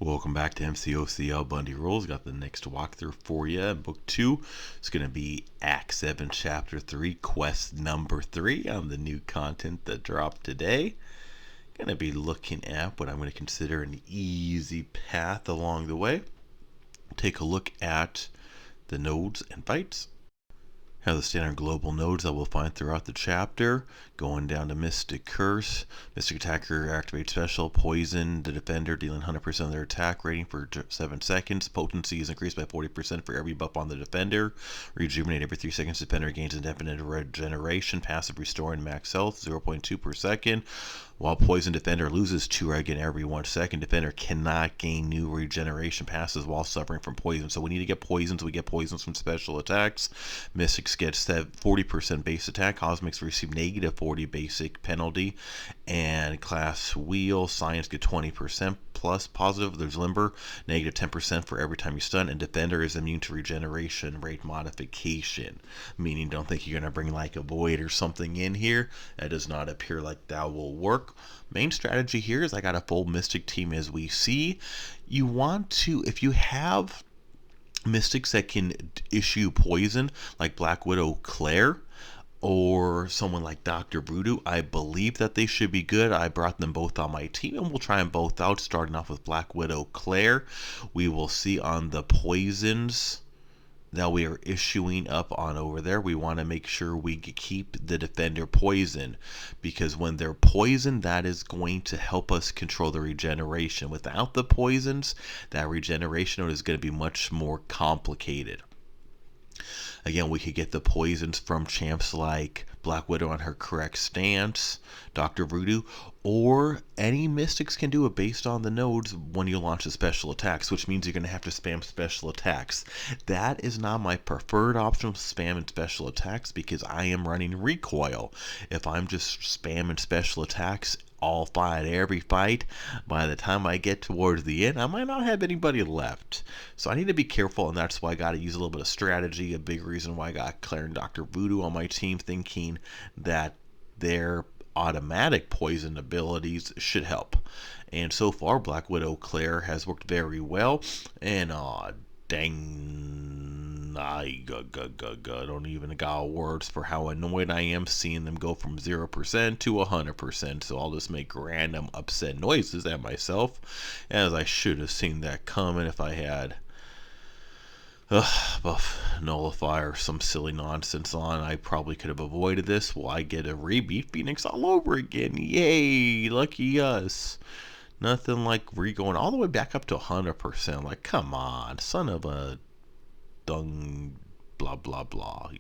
Welcome back to Mcoc AlBundyRules. Got the next walkthrough for you. Book 2 is going to be Act 7, Chapter 3, Quest number 3 on the new content that dropped today. Going to be looking at what I'm going to consider an easy path along the way. Take a look at the nodes and fights. Have the standard global nodes that we'll find throughout the chapter, going down to Mystic Curse. Mystic Attacker activates special, poison the defender, dealing 100% of their attack rating for 7 seconds. Potency is increased by 40% for every buff on the defender. Rejuvenate every 3 seconds. Defender gains indefinite regeneration. Passive restoring max health 0.2 per second. While poison defender loses 2 regen every 1 second, defender cannot gain new regeneration passes while suffering from poison. So we need to get poisons. We get poisons from special attacks. Mystics get 40% base attack. Cosmics receive negative 40 basic penalty. And class wheel, science get 20% plus positive. There's limber, negative 10% for every time you stun. And defender is immune to regeneration rate modification. Meaning don't think you're going to bring like a void or something in here. That does not appear like that will work. Main strategy here is I got a full Mystic team as we see. You want to, if you have Mystics that can issue poison like Black Widow Claire or someone like Dr. Voodoo, I believe that they should be good. I brought them both on my team and we'll try them both out, starting off with Black Widow Claire. We will see on the poisons that we are issuing up on over there, we want to make sure we keep the defender poisoned, because when they're poisoned, that is going to help us control the regeneration. Without the poisons, that regeneration is going to be much more complicated. Again, we could get the poisons from champs like Black Widow on her correct stance, Dr. Voodoo, or any Mystics can do it based on the nodes when you launch the special attacks, which means you're going to have to spam special attacks. That is not my preferred option, spamming special attacks, because I am running recoil. If I'm just spamming special attacks all fight every fight, by the time I get towards the end, I might not have anybody left. So I need to be careful, and that's why I got to use a little bit of strategy. A big reason why I got Claire and Dr. Voodoo on my team, thinking that their automatic poison abilities should help. And so far, Black Widow Claire has worked very well. And dang, I don't even got words for how annoyed I am seeing them go from 0% to 100%. So I'll just make random upset noises at myself, as I should have seen that coming if I had buff nullifier or some silly nonsense on. I probably could have avoided this. Well, I get a rebeat Phoenix all over again. Yay, lucky us. Nothing like going all the way back up to 100%. Like, come on, son of a dung, blah, blah, blah.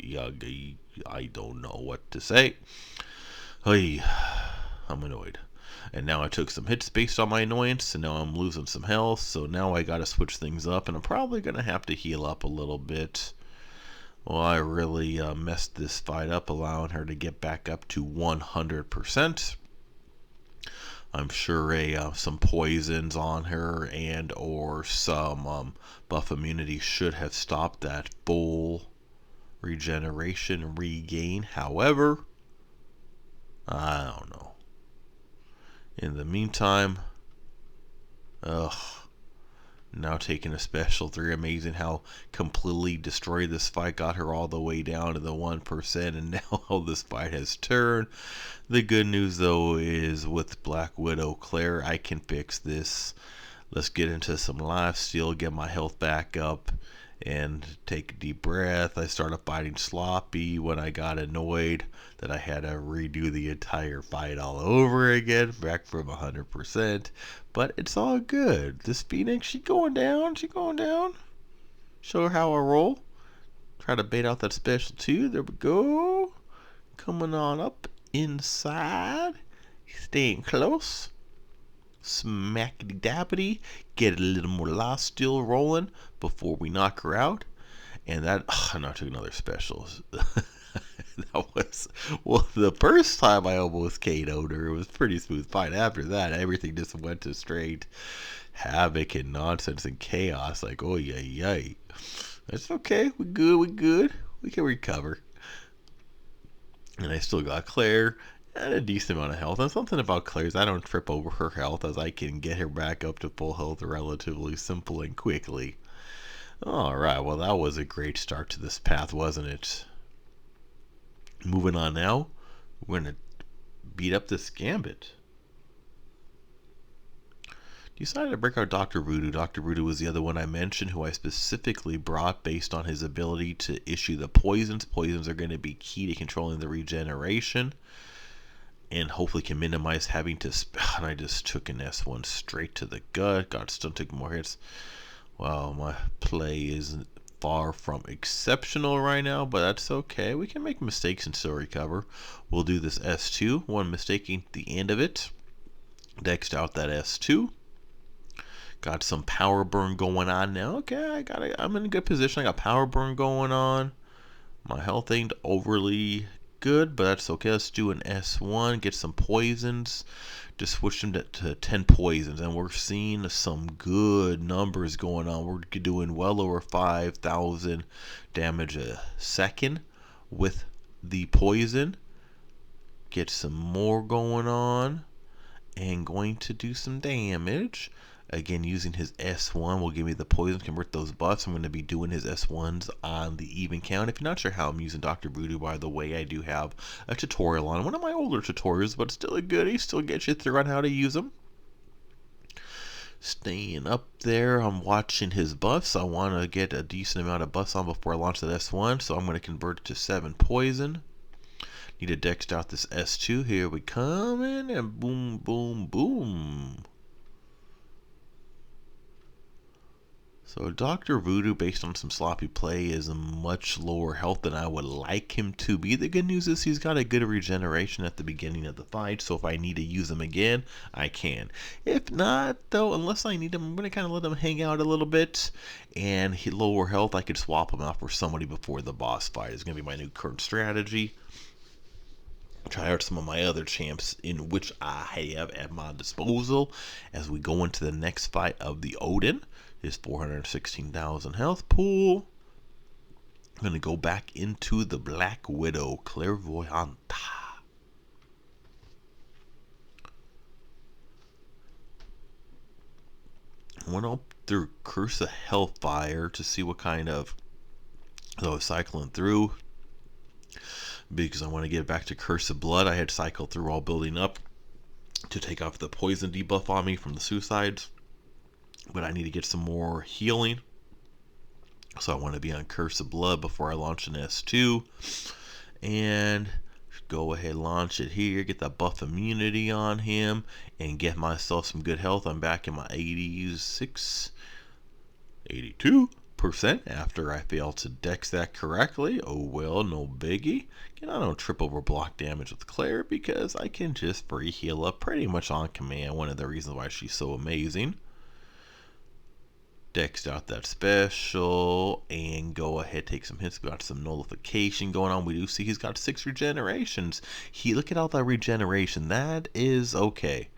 I don't know what to say. Hey, I'm annoyed. And now I took some hits based on my annoyance, and now I'm losing some health. So now I got to switch things up, and I'm probably going to have to heal up a little bit. Well, I really messed this fight up, allowing her to get back up to 100%. I'm sure some poisons on her and or some buff immunity should have stopped that full regeneration regain. However, I don't know. In the meantime, now taking a special 3. Amazing how completely destroyed this fight, got her all the way down to the 1%, and now how this fight has turned. The good news though is with Black Widow Claire, I can fix this. Let's get into some lifesteal, get my health back up, and take a deep breath. I started fighting sloppy when I got annoyed that I had to redo the entire fight all over again, back from 100%. But it's all good. This Phoenix, she going down. Show her how I roll. Try to bait out that special too. There we go. Coming on up inside. Staying close. Smackety dappity. Get a little more lifesteal rolling before we knock her out. And that, I took another special. That was, well, the first time I almost KO'd her, it was a pretty smooth fight. After that, everything just went to straight havoc and nonsense and chaos. Like, oh, yay. It's okay. We're good. We can recover. And I still got Claire and a decent amount of health. And something about Claire's, I don't trip over her health, as I can get her back up to full health relatively simple and quickly. Alright, well that was a great start to this path, wasn't it? Moving on now, we're going to beat up this Gambit. Decided to break out Dr. Voodoo. Dr. Voodoo was the other one I mentioned, who I specifically brought based on his ability to issue the poisons. Poisons are going to be key to controlling the regeneration, and hopefully can minimize having to... And I just took an S1 straight to the gut. God, still took more hits. Wow, my play isn't far from exceptional right now, but that's okay. We can make mistakes and still recover. We'll do this S2. One mistake at the end of it. Dexed out that S2. Got some power burn going on now. Okay, I'm in a good position. I got power burn going on. My health ain't overly good, but that's okay. Let's do an S1. Get some poisons. Just switch them to 10 poisons, and we're seeing some good numbers going on. We're doing well over 5,000 damage a second with the poison. Get some more going on, and going to do some damage. Again, using his S1 will give me the poison, convert those buffs. I'm going to be doing his S1s on the even count. If you're not sure how I'm using Dr. Voodoo, by the way, I do have a tutorial on one of my older tutorials, but still a goodie. Still gets you through on how to use them. Staying up there, I'm watching his buffs. I want to get a decent amount of buffs on before I launch that S1, so I'm going to convert it to 7 poison. Need to dex out this S2. Here we come in, and boom, boom, boom. So Dr. Voodoo, based on some sloppy play, is a much lower health than I would like him to be. The good news is he's got a good regeneration at the beginning of the fight, so if I need to use him again, I can. If not, though, unless I need him, I'm going to kind of let him hang out a little bit, and hit lower health, I could swap him out for somebody before the boss fight. It's going to be my new current strategy. Try out some of my other champs in which I have at my disposal as we go into the next fight of the Odin. His 416,000 health pool. I'm going to go back into the Black Widow Clairvoyante. Went up through Curse of Hellfire to see what kind of... So I was cycling through, because I want to get back to Curse of Blood. I had cycled through all building up to take off the poison debuff on me from the suicides, but I need to get some more healing, so I want to be on Curse of Blood before I launch an S2, and go ahead, launch it here, get that buff immunity on him, and get myself some good health. I'm back in my 86, 82% after I failed to dex that correctly. Oh well, no biggie. And I don't trip over block damage with Claire, because I can just free heal up pretty much on command. One of the reasons why she's so amazing. Dexed out that special, and go ahead, take some hits. Got some nullification going on. We do see he's got 6 regenerations. Look at all that regeneration. That is okay.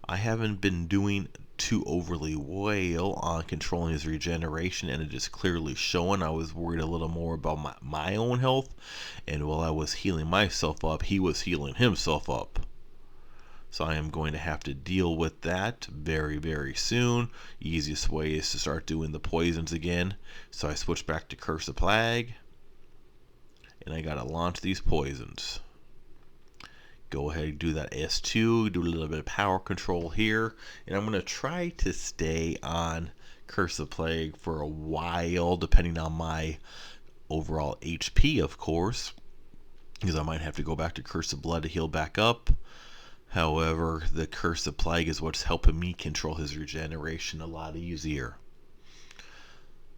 I haven't been doing too overly well on controlling his regeneration, and it is clearly showing. I was worried a little more about my own health, and while I was healing myself up, he was healing himself up. So I am going to have to deal with that very, very soon. Easiest way is to start doing the poisons again. So I switch back to Curse of Plague, and I gotta launch these poisons. Go ahead and do that S2, do a little bit of power control here, and I'm going to try to stay on Curse of Plague for a while, depending on my overall HP, of course, because I might have to go back to Curse of Blood to heal back up. However, the Curse of Plague is what's helping me control his regeneration a lot easier.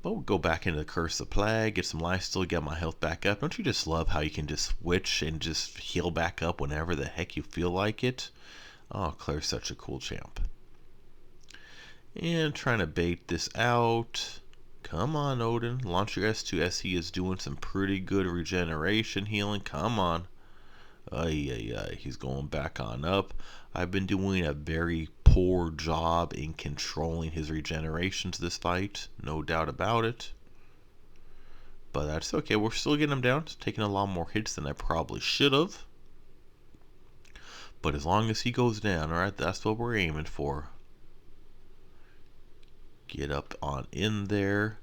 But we'll go back into the Curse of Plague, get some lifesteal, get my health back up. Don't you just love how you can just switch and just heal back up whenever the heck you feel like it? Oh, Claire's such a cool champ. And trying to bait this out. Come on, Odin. Launch your S2. SE is doing some pretty good regeneration healing. Come on. Ay, ay, ay. He's going back on up. I've been doing a very poor job in controlling his regenerations this fight. No doubt about it. but that's okay. We're still getting him down. It's taking a lot more hits than I probably should have. But as long as he goes down, alright, that's what we're aiming for. Get up on in there.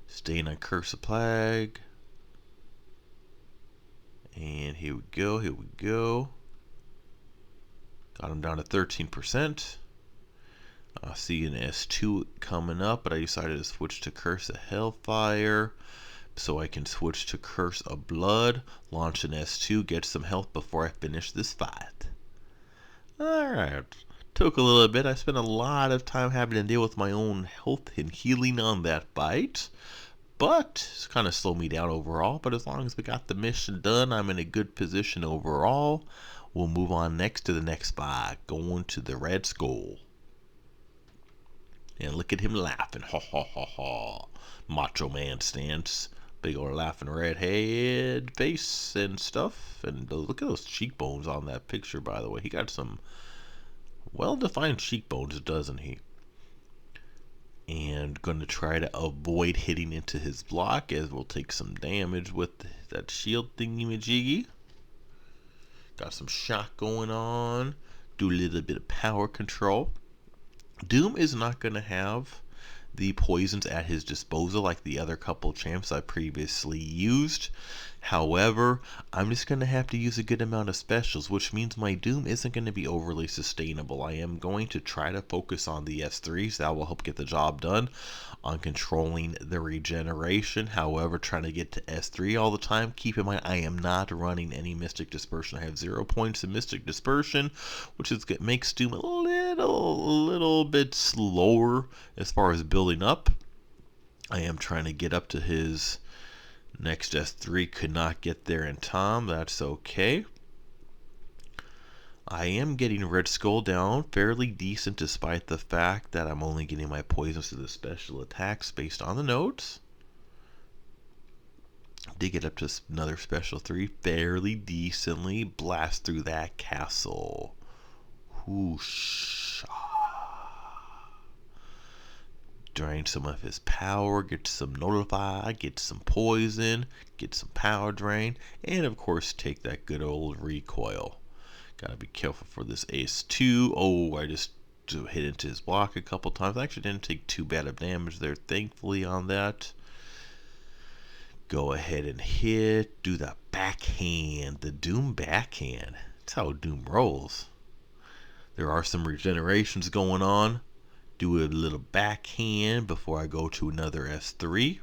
Staying on Curse of Plague. And here we go, here we go. Got him down to 13%. I see an S2 coming up, but I decided to switch to Curse of Hellfire. So I can switch to Curse of Blood, launch an S2, get some health before I finish this fight. Alright. Took a little bit. I spent a lot of time having to deal with my own health and healing on that fight. But it's kind of slowed me down overall. But as long as we got the mission done, I'm in a good position overall. We'll move on next to the next spot. Going to the Red Skull. And look at him laughing. Ha ha ha ha. Macho Man stance. Big old laughing red head, face, and stuff. And look at those cheekbones on that picture, by the way. He got some well-defined cheekbones, doesn't he? And going to try to avoid hitting into his block, as we'll take some damage with that shield thingy-majiggy. Got some shock going on. Do a little bit of power control. Doom is not going to have the poisons at his disposal like the other couple champs I previously used. However, I'm just going to have to use a good amount of specials, which means my Doom isn't going to be overly sustainable. I am going to try to focus on the S3s. That will help get the job done on controlling the regeneration. However, trying to get to S3 all the time, keep in mind I am not running any Mystic Dispersion. I have 0 points in Mystic Dispersion, which makes Doom a little bit slower as far as building up. I am trying to get up to his next S3. Could not get there in time. That's okay. I am getting Red Skull down fairly decent, despite the fact that I'm only getting my poisons to the special attacks based on the notes. Did get up to another special 3 fairly decently. Blast through that castle. Whoosh. Drain some of his power, get some notify, get some poison, get some power drain, and of course take that good old recoil. Gotta be careful for this Ace-2. Oh, I just hit into his block a couple times. I actually didn't take too bad of damage there, thankfully, on that. Go ahead and hit, do the backhand, the Doom backhand. That's how Doom rolls. There are some regenerations going on. Do a little backhand before I go to another S3.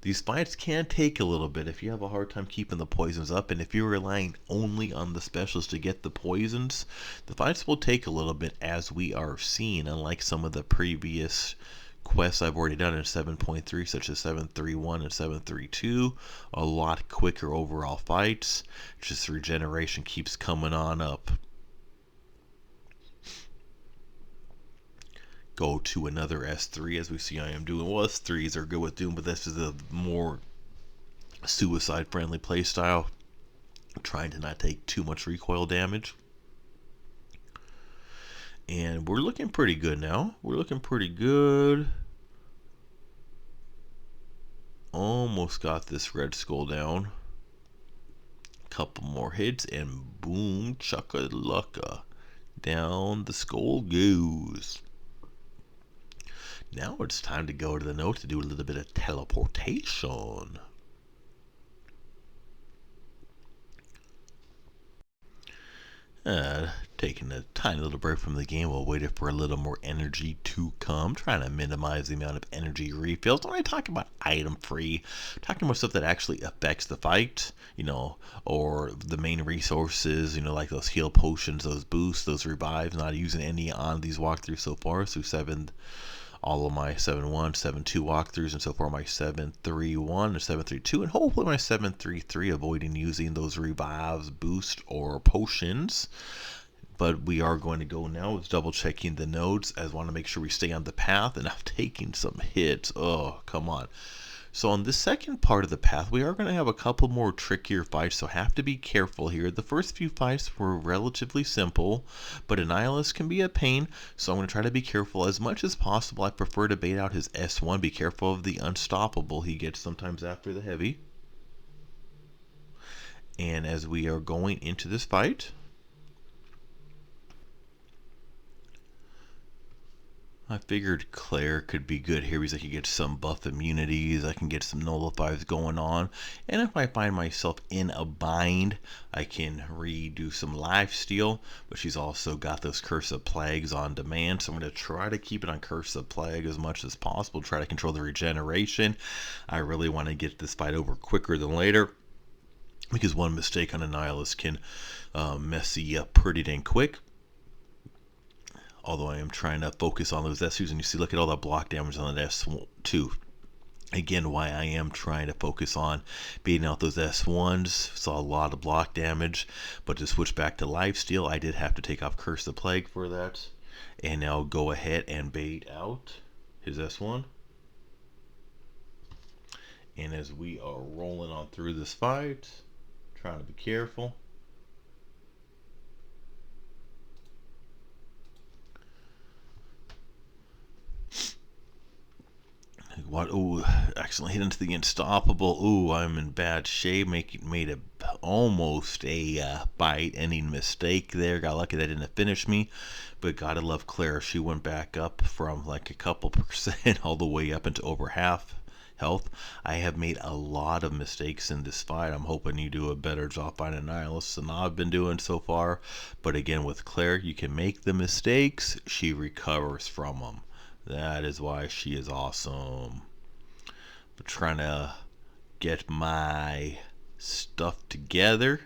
These fights can take a little bit if you have a hard time keeping the poisons up, and if you're relying only on the specials to get the poisons, the fights will take a little bit, as we are seeing, unlike some of the previous quests I've already done in 7.3, such as 7.3.1 and 7.3.2. A lot quicker overall fights. Just regeneration keeps coming on up. Go to another S3, as we see I am doing. Well, S3s are good with Doom, but this is a more suicide-friendly playstyle. Trying to not take too much recoil damage. And we're looking pretty good now. We're looking pretty good. Almost got this Red Skull down. Couple more hits, and boom, chaka-lucka. Down the skull goes. Now it's time to go to the note to do a little bit of teleportation. Taking a tiny little break from the game while waiting for a little more energy to come. Trying to minimize the amount of energy refills. When I talk about item free, I'm talking about stuff that actually affects the fight, you know, or the main resources, you know, like those heal potions, those boosts, those revives. Not using any on these walkthroughs so far. So all of my 7.1, 7.2 walkthroughs, and so far my 7.3.1 and 7.3.2, and hopefully my 7.3.3, avoiding using those revives, boost, or potions. But we are going to go now with double checking the nodes, as I want to make sure we stay on the path, and I'm taking some hits. Oh, come on. So on the second part of the path, we are going to have a couple more trickier fights, so have to be careful here. The first few fights were relatively simple, but Annihilus can be a pain, so I'm going to try to be careful as much as possible. I prefer to bait out his S1. Be careful of the unstoppable he gets sometimes after the heavy. And as we are going into this fight, I figured Claire could be good here because I could get some buff immunities, I can get some nullifiers going on, and if I find myself in a bind, I can redo some lifesteal, but she's also got those Curse of Plagues on demand, so I'm going to try to keep it on Curse of Plague as much as possible, try to control the regeneration. I really want to get this fight over quicker than later, because one mistake on Annihilus can mess you up pretty dang quick. Although I am trying to focus on those S2s, and you see, look at all that block damage on that S2. Again, why I am trying to focus on beating out those S1s. Saw a lot of block damage, but to switch back to lifesteal, I did have to take off Curse of Plague for that. And now go ahead and bait out his S1. And as we are rolling on through this fight, trying to be careful. What? Ooh, accidentally hit into the unstoppable. Ooh, I'm in bad shape. Made a almost a bite ending mistake there. Got lucky that didn't finish me, but gotta love Claire. She went back up from like a couple percent all the way up into over half health. I have made a lot of mistakes in this fight. I'm hoping you do a better job finding Annihilus than I've been doing so far. But again, with Claire, you can make the mistakes. She recovers from them. That is why she is awesome. But trying to get my stuff together,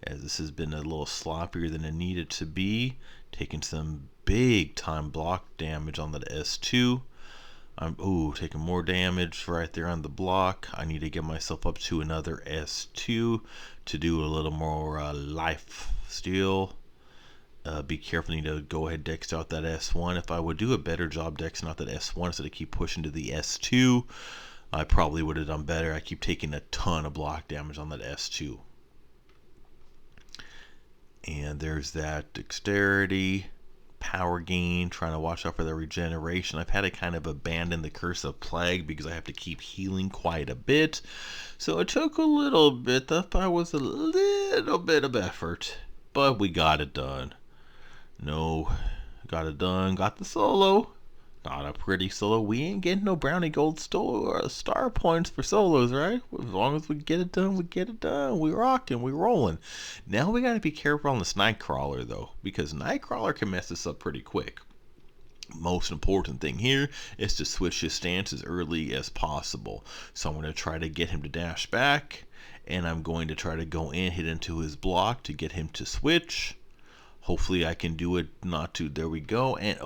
as this has been a little sloppier than it needed to be. Taking some big time block damage on that S2. I'm taking more damage right there on the block. I need to get myself up to another S2 to do a little more life steal. Be careful, you need to go ahead dex out that S1. If I would do a better job dexing out that S1 instead of keep pushing to the S2, I probably would have done better. I keep taking a ton of block damage on that S2. And there's that dexterity, power gain, trying to watch out for the regeneration. I've had to kind of abandon the Curse of Plague because I have to keep healing quite a bit. So it took a little bit. That fight was a little bit of effort, but we got it done. No, got it done. Got the solo. Got a pretty solo. We ain't getting no brownie gold star points for solos, right? As long as we get it done, we get it done. We rocking, we rolling. Now we gotta be careful on this Nightcrawler though, because Nightcrawler can mess us up pretty quick. Most important thing here is to switch his stance as early as possible. So I'm going to try to get him to dash back, and I'm going to try to go in, hit into his block to get him to switch. Hopefully I can do it not to. There we go. And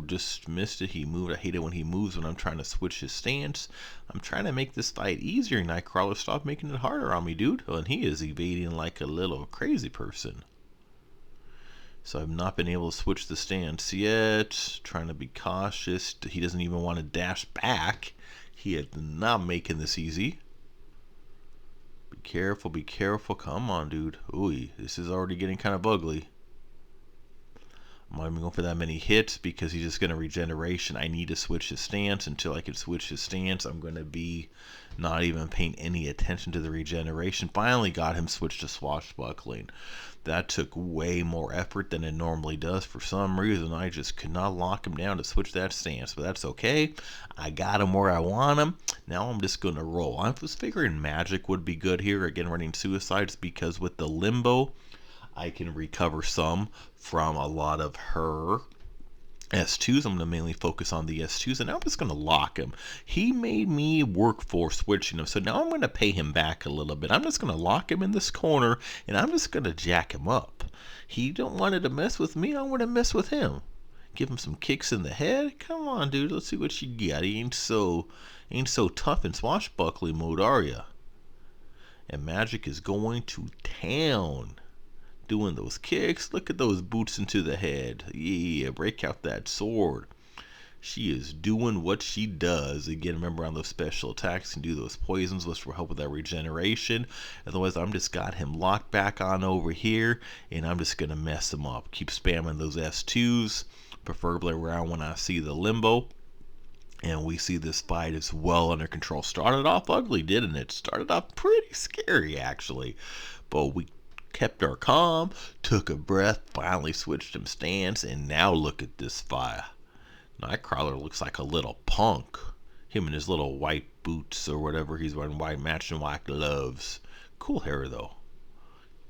just missed it. He moved. I hate it when he moves when I'm trying to switch his stance. I'm trying to make this fight easier. Nightcrawler, stop making it harder on me, dude. And he is evading like a little crazy person. So I've not been able to switch the stance yet. Trying to be cautious. He doesn't even want to dash back. He is not making this easy. Be careful, be careful. Come on, dude. Ooh, this is already getting kind of ugly. I'm not even going for that many hits because he's just going to regeneration. I need to switch his stance. Until I can switch his stance, I'm going to be not even paying any attention to the regeneration. Finally got him switched to swashbuckling. That took way more effort than it normally does. For some reason, I just could not lock him down to switch that stance. But that's okay. I got him where I want him. Now I'm just going to roll. I was figuring magic would be good here. Again, running suicides because with the limbo, I can recover some from a lot of her S2s. I'm going to mainly focus on the S2s, and now I'm just going to lock him. He made me work for switching him, so now I'm going to pay him back a little bit. I'm just going to lock him in this corner, and I'm just going to jack him up. He don't want to mess with me. I want to mess with him. Give him some kicks in the head. Come on, dude. Let's see what you got. He ain't so tough in swashbuckling mode, are ya? And magic is going to town. Doing those kicks. Look at those boots into the head. Yeah, break out that sword. She is doing what she does. Again, remember on those special attacks, can do those poisons, which will help with that regeneration. Otherwise, I'm just got him locked back on over here, and I'm just going to mess him up. Keep spamming those S2s, preferably around when I see the limbo. And we see this fight is well under control. Started off ugly, didn't it? Started off pretty scary, actually. But we kept our calm, took a breath, finally switched him stance, and now look at this fight. Nightcrawler looks like a little punk. Him in his little white boots or whatever he's wearing, white matching white gloves. Cool hair, though.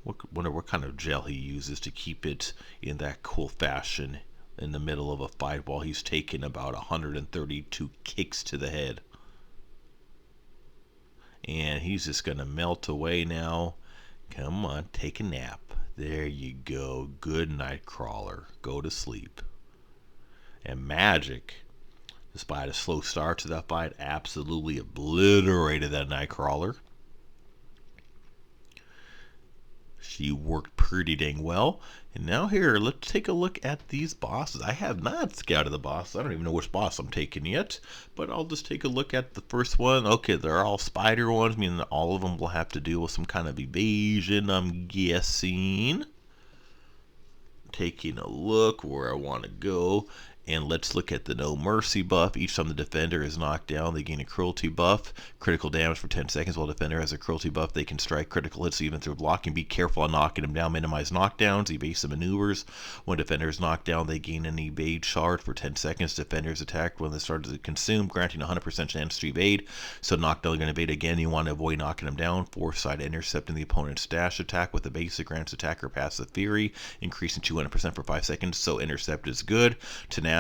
Wonder what kind of gel he uses to keep it in that cool fashion in the middle of a fight while he's taking about 132 kicks to the head. And he's just going to melt away now. Come on, take a nap. There you go. Good Nightcrawler. Go to sleep. And magic, despite a slow start to that fight, absolutely obliterated that Nightcrawler. She worked pretty dang well. And now here, let's take a look at these bosses. I have not scouted the bosses. I don't even know which boss I'm taking yet. But I'll just take a look at the first one. Okay, they're all spider ones, meaning that all of them will have to deal with some kind of evasion, I'm guessing. Taking a look where I want to go. And let's look at the No Mercy buff. Each time the defender is knocked down, they gain a cruelty buff. Critical damage for 10 seconds. While the defender has a cruelty buff, they can strike critical hits even through blocking. Be careful on knocking them down. Minimize knockdowns. Evasive maneuvers. When defender is knocked down, they gain an evade shard for 10 seconds. Defender is attacked when the shard is consumed, granting 100% chance to evade. So knockdown, going to evade again. You want to avoid knocking them down. Foresight, intercepting the opponent's dash attack with the basic grants attacker passive fury, increasing 200% for 5 seconds. So intercept is good. Tenacity,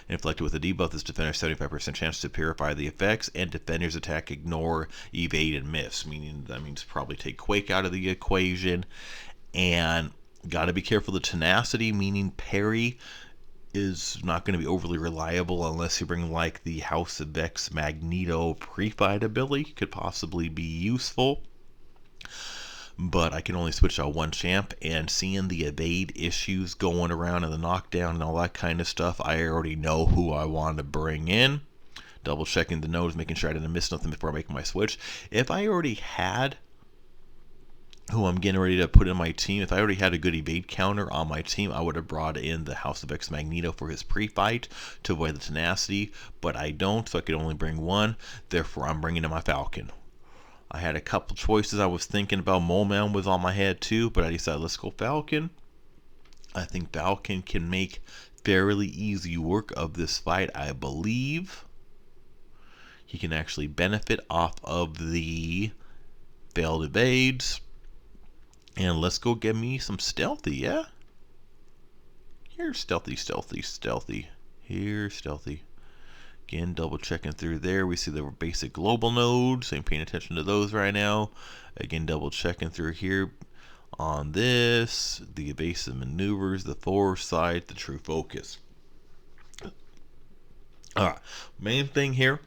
inflicted with a debuff. This defender 75% chance to purify the effects, and defender's attack ignore, evade, and miss, meaning that means probably take Quake out of the equation. And gotta be careful the tenacity, meaning parry is not going to be overly reliable unless you bring like the House of X Magneto pre-fight ability. Could possibly be useful. But I can only switch out one champ, and seeing the evade issues going around and the knockdown and all that kind of stuff, I already know who I want to bring in. Double checking the nodes, making sure I didn't miss nothing before I make my switch. If I already had who I'm getting ready to put in my team, if I already had a good evade counter on my team, I would have brought in the House of X Magneto for his pre-fight to avoid the tenacity, but I don't, so I could only bring one. Therefore, I'm bringing in my Falcon. I had a couple choices. I was thinking about Mole Man was on my head too, but I decided let's go Falcon. I think Falcon can make fairly easy work of this fight, I believe. He can actually benefit off of the failed evades. And let's go get me some stealthy, yeah? Here's stealthy, stealthy, stealthy. Here's stealthy. Again, double checking through there. We see the basic global nodes. I'm paying attention to those right now. Again, double checking through here on this. The evasive maneuvers, the foresight, the true focus. Alright, main thing here.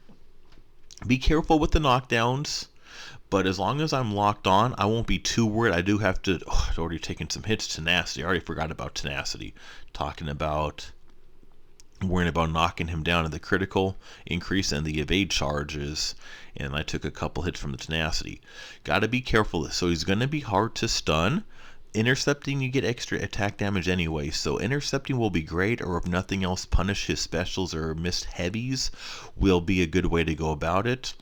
Be careful with the knockdowns. But as long as I'm locked on, I won't be too worried. I do have to... I've already taken some hits. Tenacity. I already forgot about tenacity. Talking about... worrying about knocking him down in the critical increase and the evade charges, and I took a couple hits from the tenacity. Got to be careful. So he's going to be hard to stun. Intercepting, you get extra attack damage anyway, so intercepting will be great, or if nothing else, punish his specials or missed heavies will be a good way to go about it.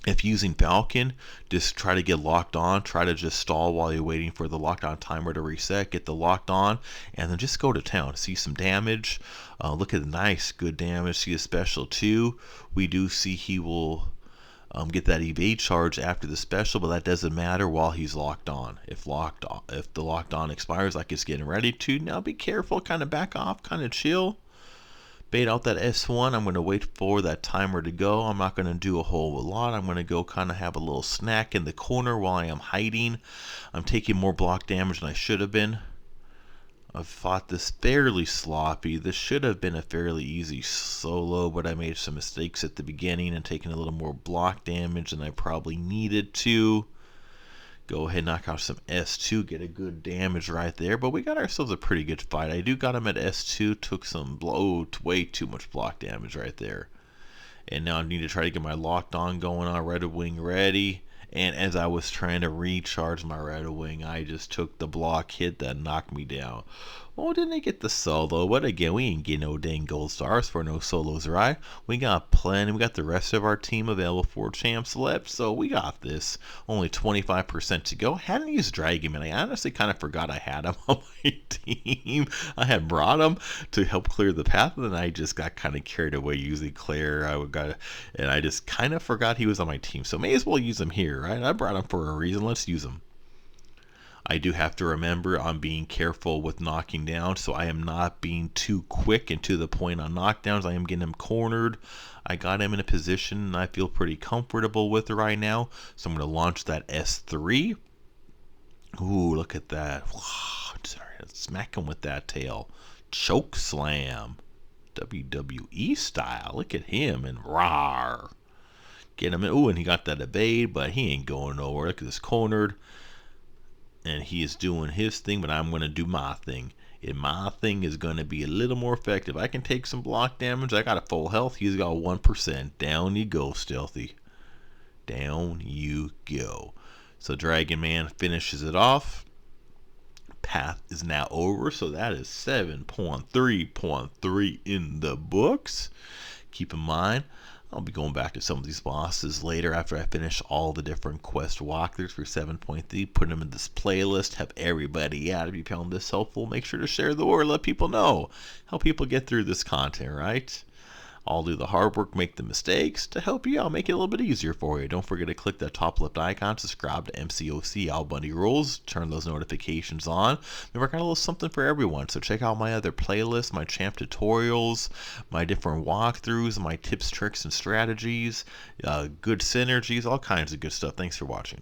If using Falcon, just try to get locked on. Try to just stall while you're waiting for the lockdown timer to reset. Get the locked on, and then just go to town. See some damage. Look at the nice, good damage. See a special too. We do see he will get that evade charge after the special, but that doesn't matter while he's locked on. If the locked on expires like it's getting ready to, now be careful. Kind of back off. Kind of chill. Bait out that S1. I'm going to wait for that timer to go. I'm not going to do a whole lot. I'm going to go kind of have a little snack in the corner while I am hiding. I'm taking more block damage than I should have been. I've fought this fairly sloppy. This should have been a fairly easy solo, but I made some mistakes at the beginning and taking a little more block damage than I probably needed to. Go ahead and knock out some S2, get a good damage right there. But we got ourselves a pretty good fight. I do got him at S2, took some way too much block damage right there. And now I need to try to get my locked on going on. Red Wing ready. And as I was trying to recharge my Red Wing, I just took the block hit that knocked me down. Oh, didn't I get the solo? But again, we ain't getting no dang gold stars for no solos, right? We got plenty. We got the rest of our team available for champs left, so we got this. Only 25% to go. Hadn't used Dragon Man. I honestly kind of forgot I had him on my team. I had brought him to help clear the path, and then I just got kind of carried away using Claire. And I just kind of forgot he was on my team. So may as well use him here, right? I brought him for a reason. Let's use him. I do have to remember I'm being careful with knocking down, so I am not being too quick and to the point on knockdowns. I am getting him cornered. I got him in a position and I feel pretty comfortable with it right now. So I'm going to launch that S3. Ooh, look at that. Smack him with that tail. Choke slam. WWE style. Look at him and rawr. Get him in. Ooh, and he got that evade, but he ain't going nowhere. Look at this cornered. And he is doing his thing, but I'm going to do my thing. And my thing is going to be a little more effective. I can take some block damage. I got a full health. He's got 1%. Down you go, Stealthy. Down you go. So Dragon Man finishes it off. Path is now over. So that is 7.3.3 in the books. Keep in mind, I'll be going back to some of these bosses later after I finish all the different quest walkthroughs for 7.3. Put them in this playlist. Have everybody out. If you found this helpful, make sure to share the word. Let people know. Help people get through this content, right? I'll do the hard work, make the mistakes to help you out, make it a little bit easier for you. Don't forget to click that top left icon, subscribe to Mcoc AlBundyRules, turn those notifications on. Remember, I got a little something for everyone, so check out my other playlists, my champ tutorials, my different walkthroughs, my tips, tricks, and strategies, good synergies, all kinds of good stuff. Thanks for watching.